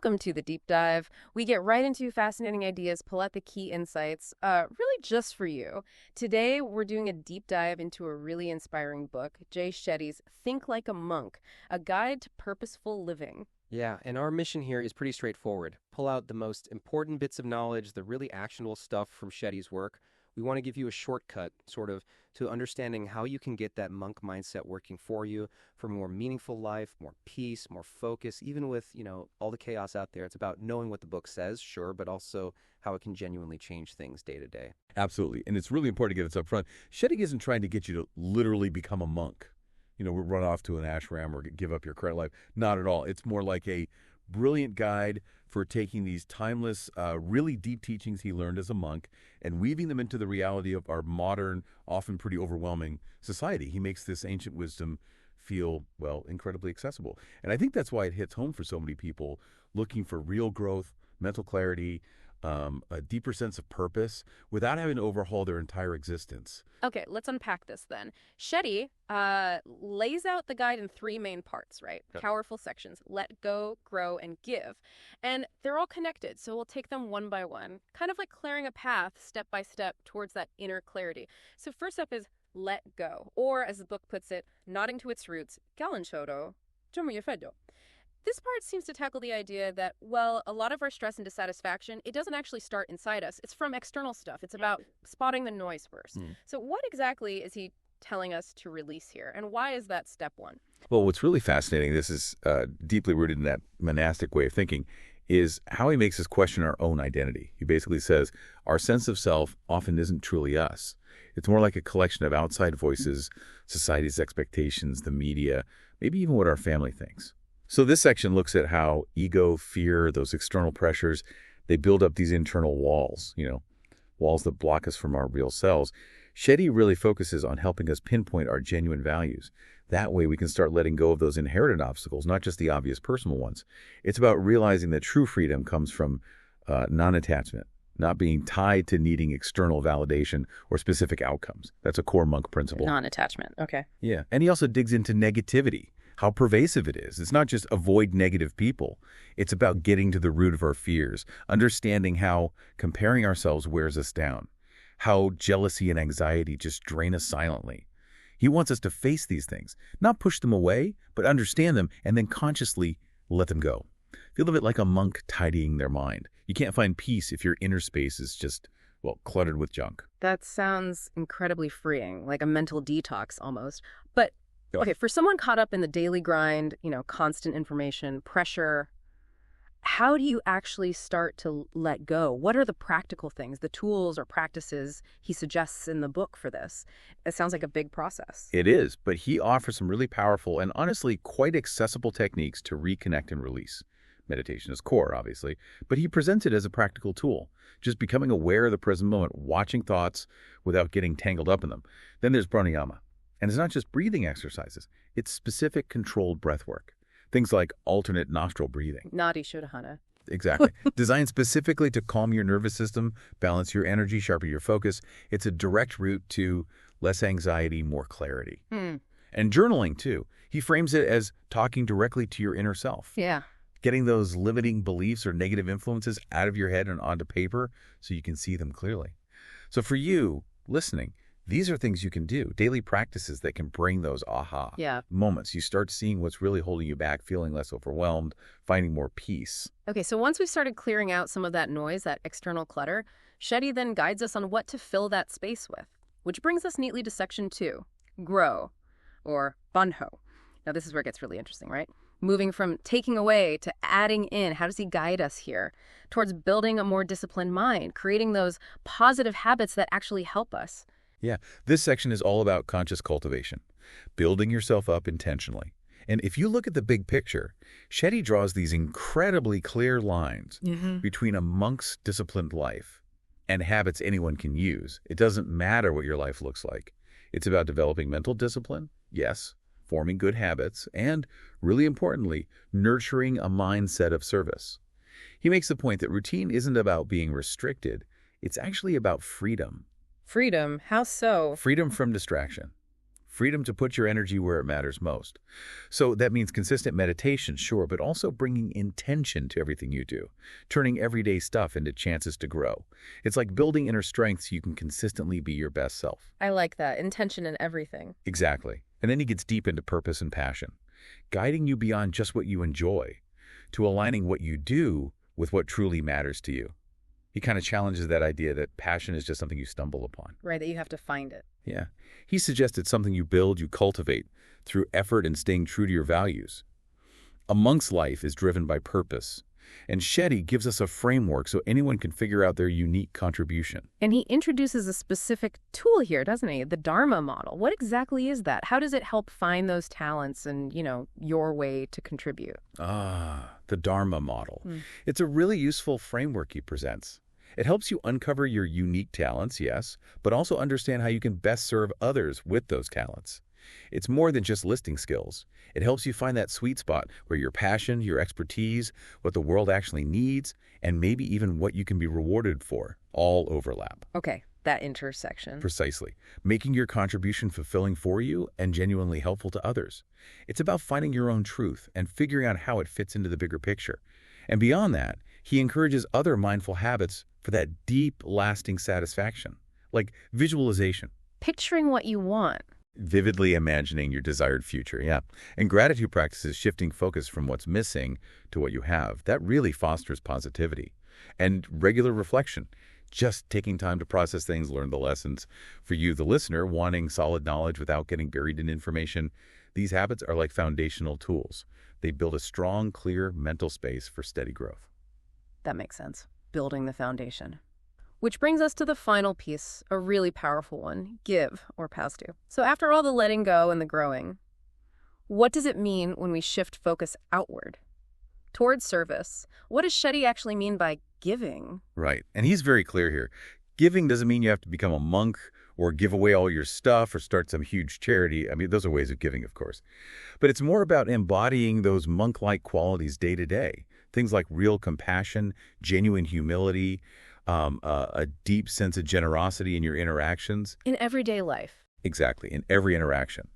Welcome to the deep dive. We get right into fascinating ideas, pull out the key insights, really just for you. Today, we're doing a deep dive into a really inspiring book, Jay Shetty's Think Like a Monk, a guide to purposeful living. Yeah, and our mission here is pretty straightforward. Pull out the most important bits of knowledge, the really actionable stuff from Shetty's work. We want to give you a shortcut, sort of, to understanding how you can get that monk mindset working for you for a more meaningful life, more peace, more focus, even with, all the chaos out there. It's about knowing what the book says, sure, but also how it can genuinely change things day to day. Absolutely. And it's really important to get this up front. Shetty isn't trying to get you to literally become a monk. Run off to an ashram or give up your current life. Not at all. It's more like a brilliant guide for taking these timeless, really deep teachings he learned as a monk and weaving them into the reality of our modern, often pretty overwhelming society. He makes this ancient wisdom feel, well, incredibly accessible. And I think that's why it hits home for so many people looking for real growth, mental clarity, a deeper sense of purpose without having to overhaul their entire existence. Okay, let's unpack this then. Shetty lays out the guide in three main parts, right? Yep. Powerful sections: let go, grow, and give. And they're all connected, so we'll take them one by one, kind of like clearing a path step by step towards that inner clarity. So first up is let go, or as the book puts it, nodding to its roots, galanchoro, feddo. This part seems to tackle the idea that, well, a lot of our stress and dissatisfaction, it doesn't actually start inside us. It's from external stuff. It's about spotting the noise first. So what exactly is he telling us to release here? And why is that step one? Well, what's really fascinating, this is deeply rooted in that monastic way of thinking, is how he makes us question our own identity. He basically says our sense of self often isn't truly us. It's more like a collection of outside voices, society's expectations, the media, maybe even what our family thinks. So this section looks at how ego, fear, those external pressures, they build up these internal walls, walls that block us from our real selves. Shetty really focuses on helping us pinpoint our genuine values. That way we can start letting go of those inherited obstacles, not just the obvious personal ones. It's about realizing that true freedom comes from non-attachment, not being tied to needing external validation or specific outcomes. That's a core monk principle. Non-attachment, okay. Yeah, and he also digs into negativity, how pervasive it is. It's not just avoid negative people. It's about getting to the root of our fears, understanding how comparing ourselves wears us down, how jealousy and anxiety just drain us silently. He wants us to face these things, not push them away, but understand them and then consciously let them go. Feel of it like a monk tidying their mind. You can't find peace if your inner space is just, cluttered with junk. That sounds incredibly freeing, like a mental detox almost. But okay, for someone caught up in the daily grind, constant information, pressure, how do you actually start to let go? What are the practical things, the tools or practices he suggests in the book for this? It sounds like a big process. It is, but he offers some really powerful and honestly quite accessible techniques to reconnect and release. Meditation is core, obviously, but he presents it as a practical tool, just becoming aware of the present moment, watching thoughts without getting tangled up in them. Then there's pranayama. And it's not just breathing exercises. It's specific controlled breath work. Things like alternate nostril breathing. Nadi Shuddhana. Exactly. Designed specifically to calm your nervous system, balance your energy, sharpen your focus. It's a direct route to less anxiety, more clarity. And journaling, too. He frames it as talking directly to your inner self. Yeah. Getting those limiting beliefs or negative influences out of your head and onto paper so you can see them clearly. So for you, listening, these are things you can do, daily practices that can bring those aha moments. You start seeing what's really holding you back, feeling less overwhelmed, finding more peace. Okay, so once we've started clearing out some of that noise, that external clutter, Shetty then guides us on what to fill that space with, which brings us neatly to section 2, grow, or banho. Now this is where it gets really interesting, right? Moving from taking away to adding in. How does he guide us here? Towards building a more disciplined mind, creating those positive habits that actually help us. Yeah, this section is all about conscious cultivation, building yourself up intentionally. And if you look at the big picture, Shetty draws these incredibly clear lines between a monk's disciplined life and habits anyone can use. It doesn't matter what your life looks like. It's about developing mental discipline, yes, forming good habits, and, really importantly, nurturing a mindset of service. He makes the point that routine isn't about being restricted. It's actually about freedom. Freedom? How so? Freedom from distraction. freedom to put your energy where it matters most. So that means consistent meditation, sure, but also bringing intention to everything you do, turning everyday stuff into chances to grow. It's like building inner strength so you can consistently be your best self. I like that. Intention in everything. Exactly. And then he gets deep into purpose and passion, guiding you beyond just what you enjoy, to aligning what you do with what truly matters to you. He kind of challenges that idea that passion is just something you stumble upon. Right, that you have to find it. Yeah. He suggests it's something you build, you cultivate, through effort and staying true to your values. A monk's life is driven by purpose, and Shetty gives us a framework so anyone can figure out their unique contribution. And he introduces a specific tool here, doesn't he? The Dharma model. What exactly is that? How does it help find those talents and, your way to contribute? The Dharma model. It's a really useful framework he presents. It helps you uncover your unique talents, yes, but also understand how you can best serve others with those talents. It's more than just listing skills. It helps you find that sweet spot where your passion, your expertise, what the world actually needs, and maybe even what you can be rewarded for, all overlap. Okay, that intersection. Precisely. Making your contribution fulfilling for you and genuinely helpful to others. It's about finding your own truth and figuring out how it fits into the bigger picture. And beyond that, he encourages other mindful habits for that deep, lasting satisfaction, like visualization. Picturing what you want. Vividly imagining your desired future, yeah. And gratitude practices shifting focus from what's missing to what you have. That really fosters positivity. And regular reflection, just taking time to process things, learn the lessons. For you, the listener, wanting solid knowledge without getting buried in information, these habits are like foundational tools. They build a strong, clear mental space for steady growth. That makes sense. Building the foundation. Which brings us to the final piece, a really powerful one, give or pass to. So after all the letting go and the growing, what does it mean when we shift focus outward towards service? What does Shetty actually mean by giving? Right. And he's very clear here. Giving doesn't mean you have to become a monk or give away all your stuff or start some huge charity. I mean, those are ways of giving, of course. But it's more about embodying those monk-like qualities day to day. Things like real compassion, genuine humility, a deep sense of generosity in your interactions. In everyday life. Exactly, in every interaction.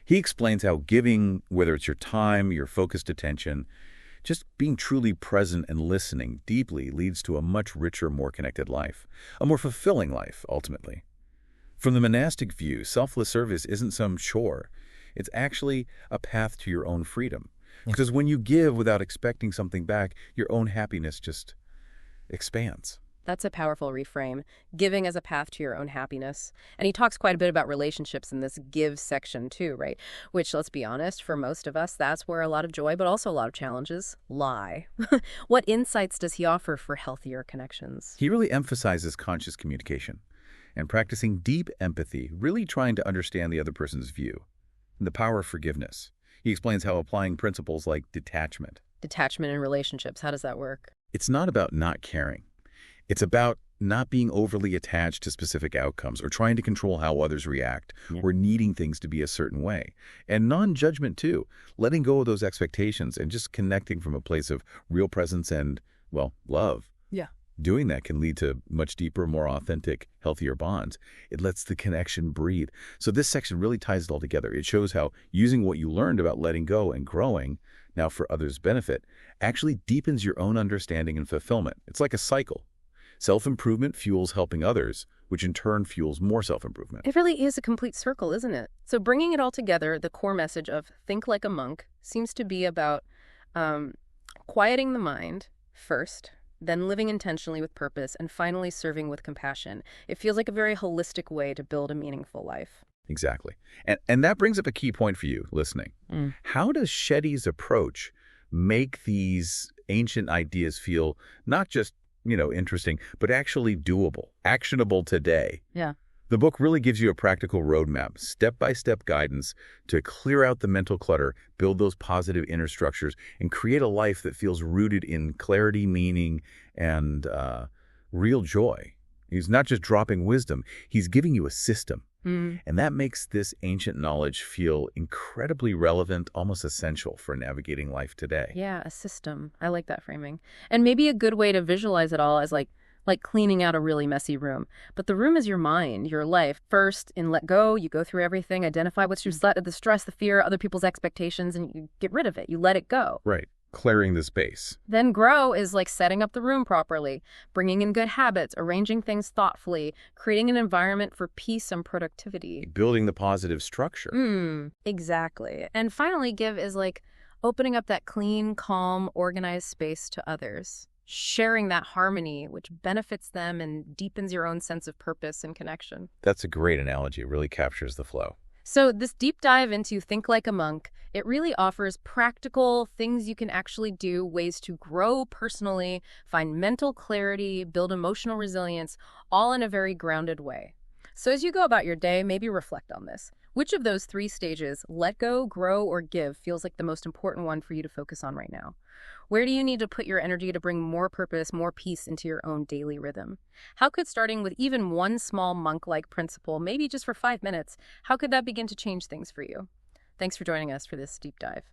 He explains how giving, whether it's your time, your focused attention, just being truly present and listening deeply leads to a much richer, more connected life, a more fulfilling life, ultimately. From the monastic view, selfless service isn't some chore. It's actually a path to your own freedom. Because when you give without expecting something back, your own happiness just expands. That's a powerful reframe, giving as a path to your own happiness. And he talks quite a bit about relationships in this give section too, right? Which, let's be honest, for most of us, that's where a lot of joy, but also a lot of challenges lie. What insights does he offer for healthier connections? He really emphasizes conscious communication and practicing deep empathy, really trying to understand the other person's view, and the power of forgiveness. He explains how applying principles like detachment. Detachment in relationships, how does that work? It's not about not caring. It's about not being overly attached to specific outcomes or trying to control how others react or needing things to be a certain way. And non-judgment, too, letting go of those expectations and just connecting from a place of real presence and, well, love. Yeah. Doing that can lead to much deeper, more authentic, healthier bonds. It lets the connection breathe. So this section really ties it all together. It shows how using what you learned about letting go and growing, now for others' benefit, actually deepens your own understanding and fulfillment. It's like a cycle. Self-improvement fuels helping others, which in turn fuels more self-improvement. It really is a complete circle, isn't it? So bringing it all together, the core message of think like a monk seems to be about quieting the mind first, then living intentionally with purpose, and finally serving with compassion. It feels like a very holistic way to build a meaningful life. Exactly. And that brings up a key point for you listening. How does Shetty's approach make these ancient ideas feel not just interesting, but actually doable, actionable today? Yeah. The book really gives you a practical roadmap, step-by-step guidance to clear out the mental clutter, build those positive inner structures, and create a life that feels rooted in clarity, meaning, and real joy. He's not just dropping wisdom, he's giving you a system. And that makes this ancient knowledge feel incredibly relevant, almost essential for navigating life today. Yeah, a system. I like that framing. And maybe a good way to visualize it all is like like cleaning out a really messy room. But the room is your mind, your life. First, in let go, you go through everything, identify what's your the stress, the fear, other people's expectations, and you get rid of it. You let it go. Right. Clearing the space. Then grow is like setting up the room properly, bringing in good habits, arranging things thoughtfully, creating an environment for peace and productivity. Building the positive structure. Exactly. And finally, give is like opening up that clean, calm, organized space to others, sharing that harmony, which benefits them and deepens your own sense of purpose and connection. That's a great analogy. It really captures the flow. So this deep dive into Think Like a Monk, it really offers practical things you can actually do, ways to grow personally, find mental clarity, build emotional resilience, all in a very grounded way. So as you go about your day, maybe reflect on this. Which of those 3 stages, let go, grow, or give, feels like the most important one for you to focus on right now? Where do you need to put your energy to bring more purpose, more peace into your own daily rhythm? How could starting with even one small monk-like principle, maybe just for 5 minutes, how could that begin to change things for you? Thanks for joining us for this deep dive.